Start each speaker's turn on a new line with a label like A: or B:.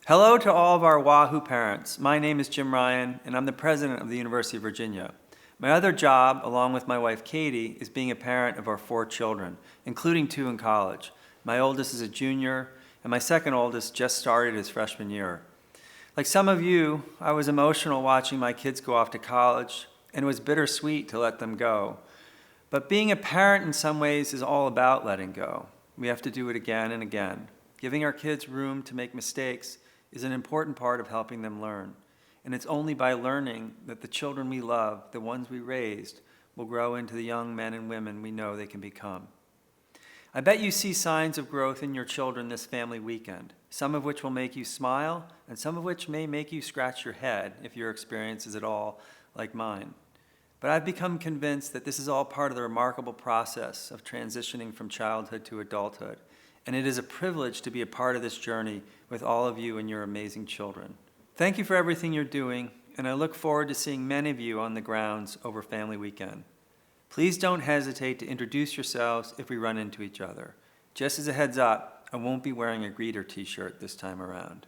A: Hello to all of our Wahoo parents. My name is Jim Ryan, and I'm the president of the University of Virginia. My other job, along with my wife Katie, is being a parent of our 4 children, including 2 in college. My oldest is a junior, and my second oldest just started his freshman year. Like some of you, I was emotional watching my kids go off to college, and it was bittersweet to let them go. But being a parent in some ways is all about letting go. We have to do it again and again. Giving our kids room to make mistakes is an important part of helping them learn. And it's only by learning that the children we love, the ones we raised, will grow into the young men and women we know they can become. I bet you see signs of growth in your children this family weekend, some of which will make you smile, and some of which may make you scratch your head if your experience is at all like mine. But I've become convinced that this is all part of the remarkable process of transitioning from childhood to adulthood, and it is a privilege to be a part of this journey with all of you and your amazing children. Thank you for everything you're doing, and I look forward to seeing many of you on the grounds over Family Weekend. Please don't hesitate to introduce yourselves if we run into each other. Just as a heads up, I won't be wearing a greeter t-shirt this time around.